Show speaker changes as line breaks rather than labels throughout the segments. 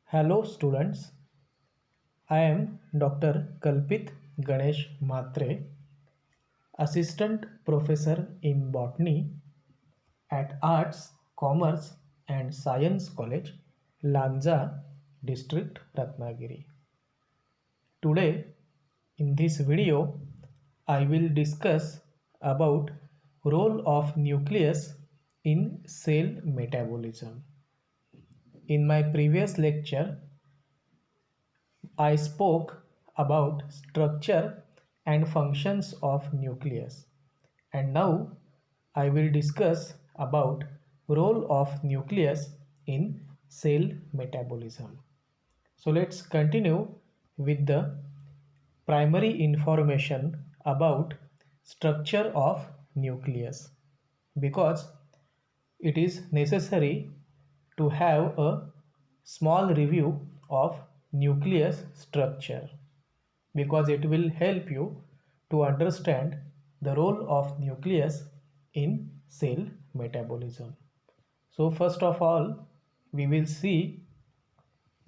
Hello students, I am Dr. Kalpit Ganesh Matre, Assistant Professor in Botany at Arts, Commerce and Science College, Lanza District, Ratnagiri. Today, in this video, I will discuss about role of nucleus in cell metabolism. In my previous lecture, I spoke about structure and functions of nucleus, and now I will discuss about role of nucleus in cell metabolism. So let's continue with the primary information about structure of nucleus, because it is necessary to have a small review of nucleus structure, because it will help you to understand the role of nucleus in cell metabolism. So first of all, we will see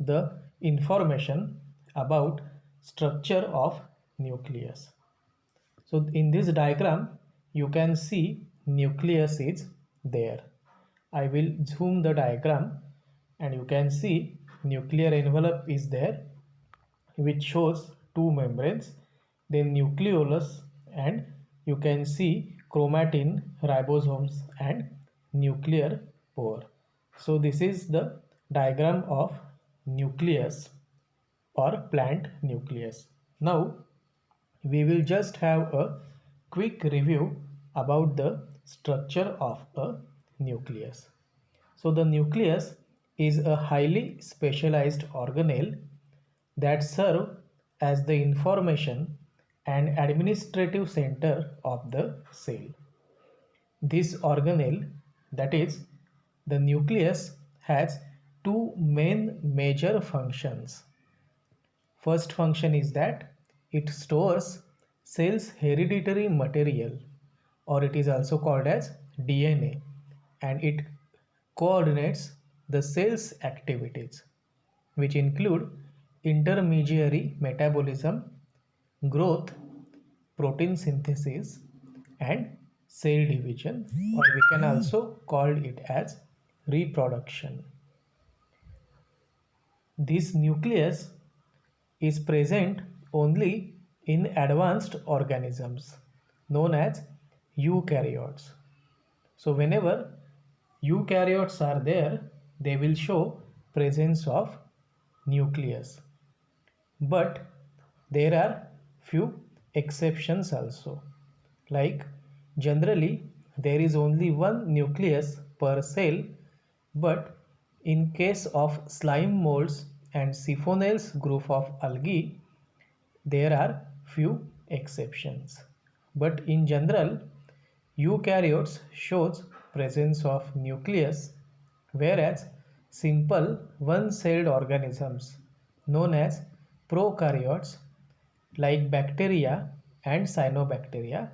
the information about structure of nucleus. So in this diagram, you can see nucleus is there. I will zoom the diagram and you can see nuclear envelope is there, which shows two membranes, then nucleolus, and you can see chromatin, ribosomes and nuclear pore. So this is the diagram of nucleus or plant nucleus. Now we will just have a quick review about the structure of a nucleus. So the nucleus is a highly specialized organelle that serve as the information and administrative center of the cell. This organelle, that is, the nucleus, has two main major functions. First function is that it stores cell's hereditary material, or it is also called as DNA, and it coordinates the cell's activities, which include intermediary metabolism, growth, protein synthesis, and cell division, or we can also call it as reproduction. This nucleus is present only in advanced organisms known as eukaryotes. So whenever eukaryotes are there, they will show presence of nucleus. But there are few exceptions also. Like generally there is only one nucleus per cell, but in case of slime molds and siphonales group of algae, there are few exceptions. But in general, eukaryotes shows presence of nucleus, whereas simple one-celled organisms known as prokaryotes like bacteria and cyanobacteria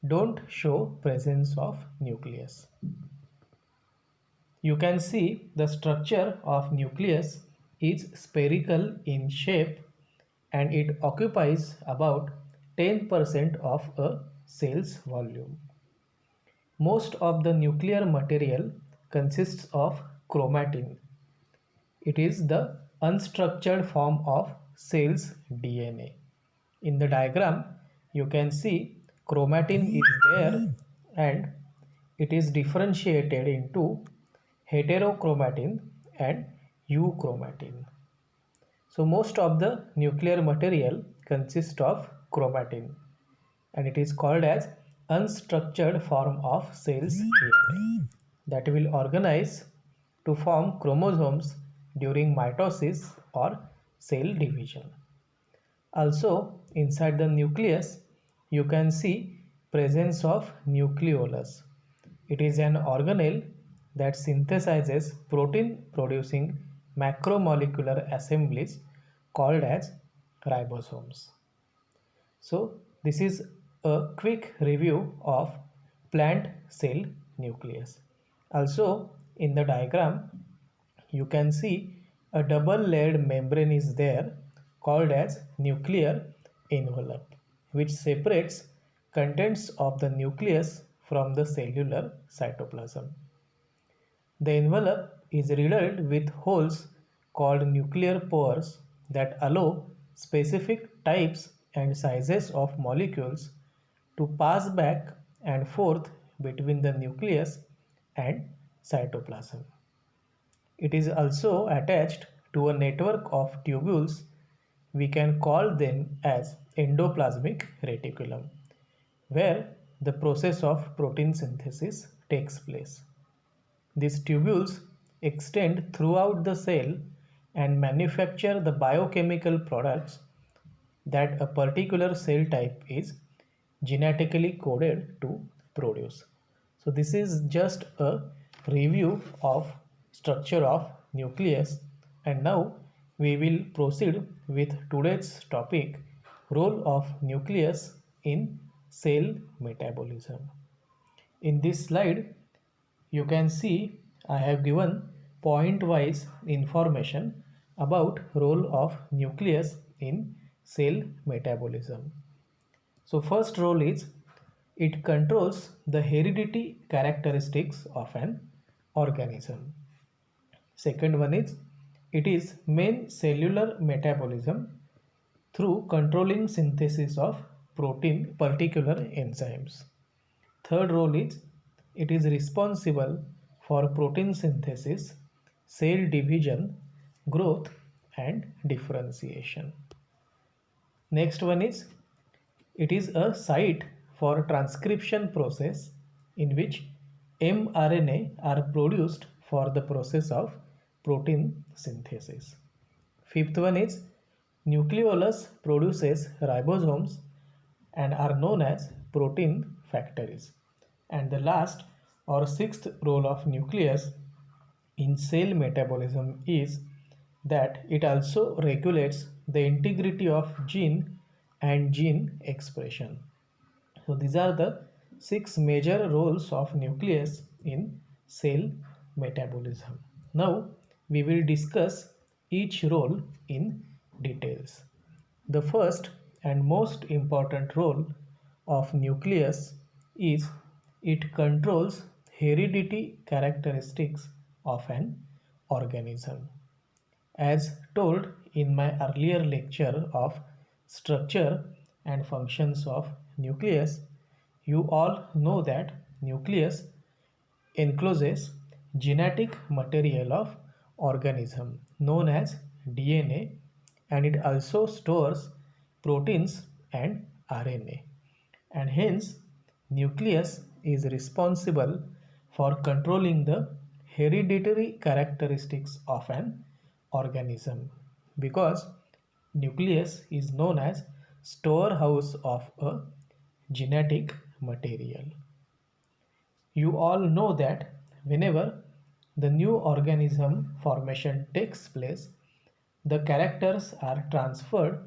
don't show presence of nucleus. You can see the structure of nucleus is spherical in shape and it occupies about 10% of a cell's volume. Most of the nuclear material consists of chromatin. It is the unstructured form of cell's DNA. In the diagram, you can see chromatin is there and it is differentiated into heterochromatin and euchromatin. So most of the nuclear material consists of chromatin, and it is called as unstructured form of cell's DNA that will organize to form chromosomes during mitosis or cell division. Also inside the nucleus you can see presence of nucleolus. It is an organelle that synthesizes protein producing macromolecular assemblies called as ribosomes. So this is a quick review of plant cell nucleus. Also in the diagram you can see A double-layered membrane is there called as nuclear envelope, which separates contents of the nucleus from the cellular cytoplasm. The envelope is riddled with holes called nuclear pores that allow specific types and sizes of molecules to pass back and forth between the nucleus and cytoplasm. It is also attached to a network of tubules. We can call them as endoplasmic reticulum, where the process of protein synthesis takes place. These tubules extend throughout the cell and manufacture the biochemical products that a particular cell type is genetically coded to produce. So this is just a review of structure of nucleus, and now we will proceed with today's topic, role of nucleus in cell metabolism. In this slide you can see I have given point-wise information about role of nucleus in cell metabolism. So first role is it controls the heredity characteristics of an organism. Second one is it is main cellular metabolism through controlling synthesis of protein particular enzymes. Third role is it is responsible for protein synthesis, cell division, growth and differentiation. Next one is it is a site for transcription process in which mRNA are produced for the process of protein synthesis. Fifth one is nucleolus produces ribosomes and are known as protein factories. And the last or sixth role of nucleus in cell metabolism is that it also regulates the integrity of gene and gene expression. So these are the six major roles of nucleus in cell metabolism. Now we will discuss each role in details. The first and most important role of nucleus is it controls heredity characteristics of an organism. As told in my earlier lecture of structure and functions of nucleus, you all know that nucleus encloses genetic material of organism known as DNA, and it also stores proteins and RNA, and hence nucleus is responsible for controlling the hereditary characteristics of an organism, because nucleus is known as storehouse of a genetic material. You all know that whenever the new organism formation takes place, the characters are transferred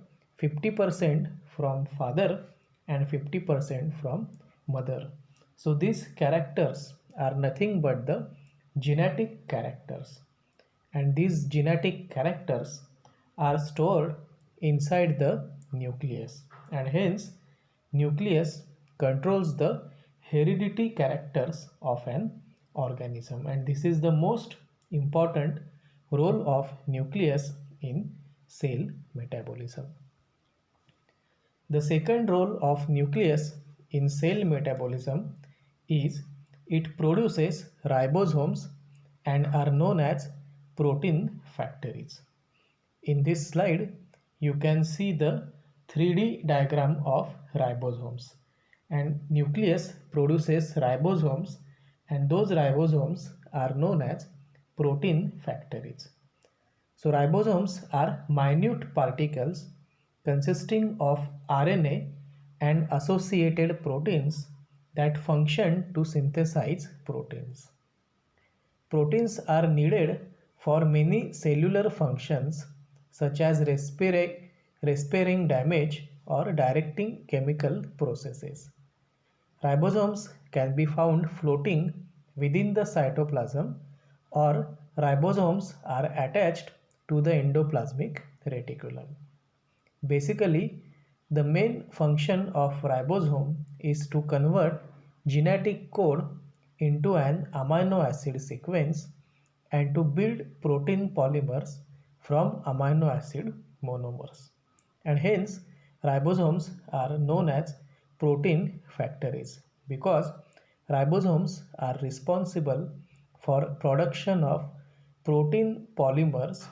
50% from father and 50% from mother. So these characters are nothing but the genetic characters, and these genetic characters are stored inside the nucleus, and hence nucleus controls the heredity characters of an organism, and this is the most important role of nucleus in cell metabolism. The second role of nucleus in cell metabolism is it produces ribosomes and are known as protein factories. In this slide, you can see the 3D diagram of ribosomes, and nucleus produces ribosomes, and those ribosomes are known as protein factories. So ribosomes are minute particles consisting of RNA and associated proteins that function to synthesize proteins. Proteins are needed for many cellular functions such as repairing damage or directing chemical processes. Ribosomes can be found floating within the cytoplasm, or ribosomes are attached to the endoplasmic reticulum. Basically, the main function of ribosome is to convert genetic code into an amino acid sequence and to build protein polymers from amino acid monomers. And hence, ribosomes are known as protein factories because ribosomes are responsible for production of protein polymers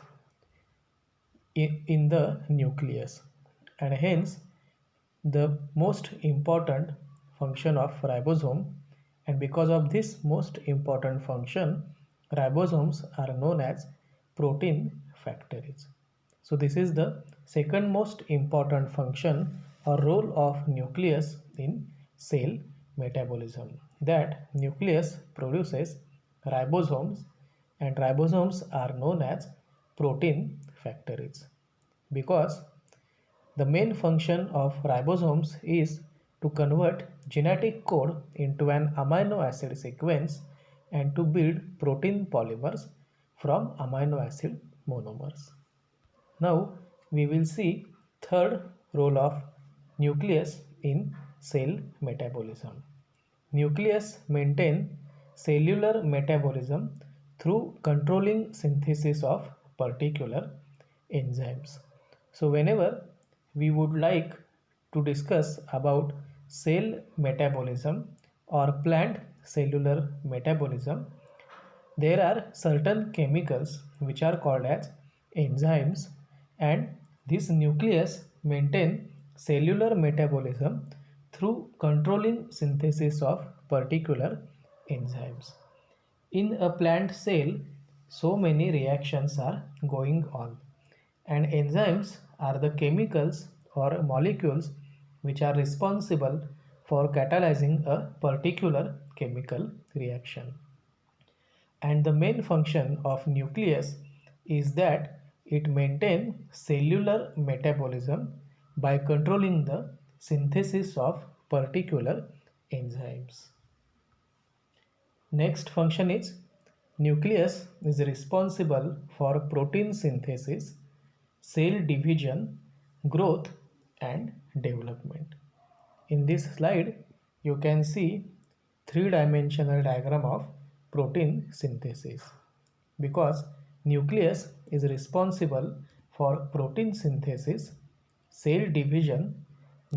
in the nucleus, and hence the most important function of ribosome, and because of this most important function ribosomes are known as protein factories. So this is the second most important function or role of nucleus in cell metabolism, that nucleus produces ribosomes and ribosomes are known as protein factories because the main function of ribosomes is to convert genetic code into an amino acid sequence and to build protein polymers from amino acid monomers. Now we will see third role of nucleus in cell metabolism. Nucleus maintain cellular metabolism through controlling synthesis of particular enzymes. So whenever we would like to discuss about cell metabolism or plant cellular metabolism, there are certain chemicals which are called as enzymes, and this nucleus maintain cellular metabolism through controlling synthesis of particular enzymes. In a plant cell, so many reactions are going on, and enzymes are the chemicals or molecules which are responsible for catalyzing a particular chemical reaction. And the main function of nucleus is that it maintains cellular metabolism by controlling the synthesis of particular enzymes. Next function is nucleus is responsible for protein synthesis, cell division, growth and development. In this slide, you can see three-dimensional diagram of protein synthesis because nucleus is responsible for protein synthesis, cell division,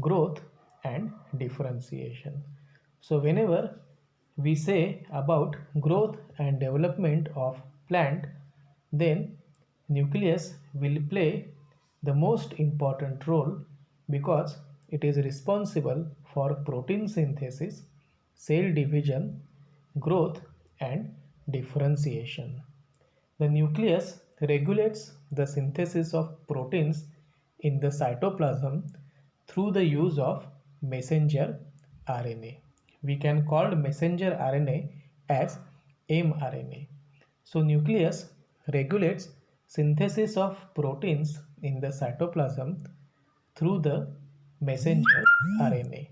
growth and differentiation. So whenever we say about growth and development of plant, then nucleus will play the most important role because it is responsible for protein synthesis, cell division, growth and differentiation. The nucleus regulates the synthesis of proteins in the cytoplasm through the use of messenger RNA. We can call messenger RNA as mRNA. So nucleus regulates synthesis of proteins in the cytoplasm through the messenger RNA.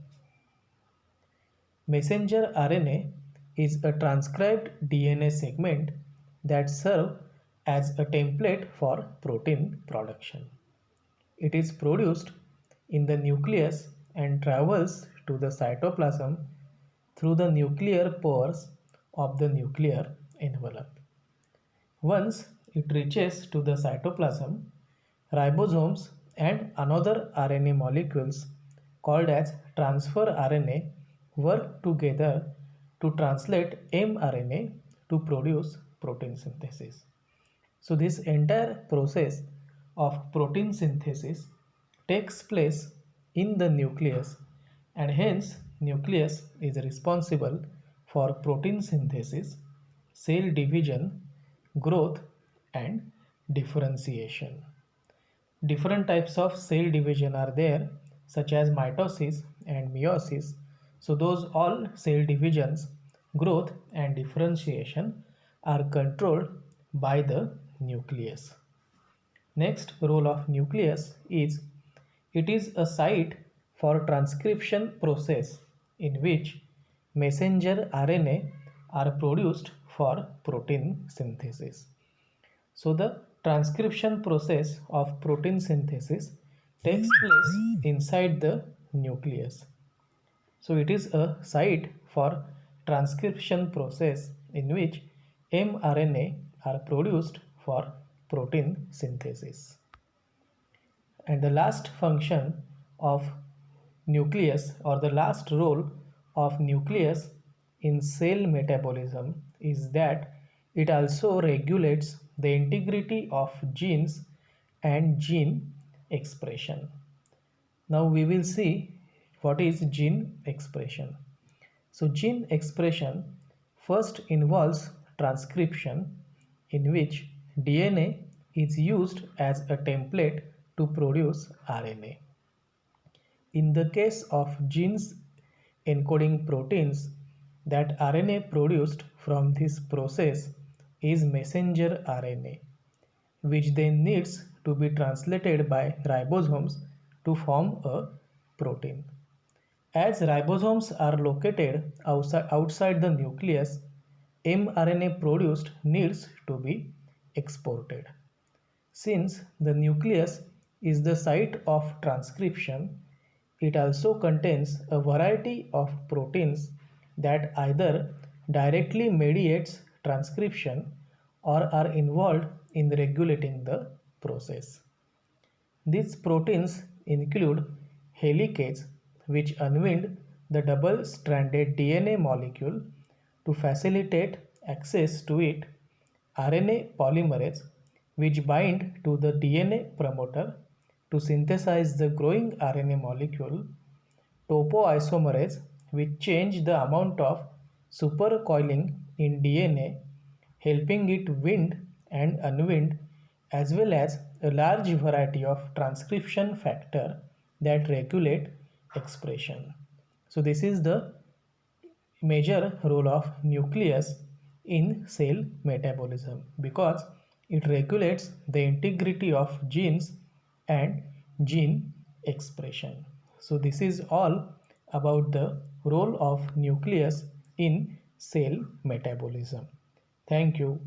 Messenger RNA is a transcribed DNA segment that serves as a template for protein production. It is produced in the nucleus and travels to the cytoplasm through the nuclear pores of the nuclear envelope. Once it reaches to the cytoplasm, ribosomes and another RNA molecules called as transfer RNA work together to translate mRNA to produce protein synthesis. So this entire process of protein synthesis takes place in the nucleus, and hence nucleus is responsible for protein synthesis, cell division, growth and differentiation. Different types of cell division are there, such as mitosis and meiosis. So those all cell divisions, growth and differentiation are controlled by the nucleus. Next role of nucleus is it is a site for transcription process in which messenger RNA are produced for protein synthesis. So the transcription process of protein synthesis takes place inside the nucleus. So it is a site for transcription process in which mRNA are produced for protein synthesis. And the last function of nucleus, or the last role of nucleus in cell metabolism, is that it also regulates the integrity of genes and gene expression. Now we will see what is gene expression. So gene expression first involves transcription, in which DNA is used as a template to produce RNA. In the case of genes encoding proteins, that RNA produced from this process is messenger RNA, which then needs to be translated by ribosomes to form a protein. As ribosomes are located outside the nucleus, mRNA produced needs to be exported. Since the nucleus is the site of transcription, it also contains a variety of proteins that either directly mediates transcription or are involved in regulating the process. These proteins include helicase, which unwind the double-stranded DNA molecule to facilitate access to it, RNA polymerase, which bind to the DNA promoter to synthesize the growing RNA molecule, topoisomerase, which change the amount of supercoiling in DNA, helping it wind and unwind, as well as a large variety of transcription factor that regulate expression. So this is the major role of nucleus in cell metabolism, because it regulates the integrity of genes and gene expression. So this is all about the role of nucleus in cell metabolism. Thank you.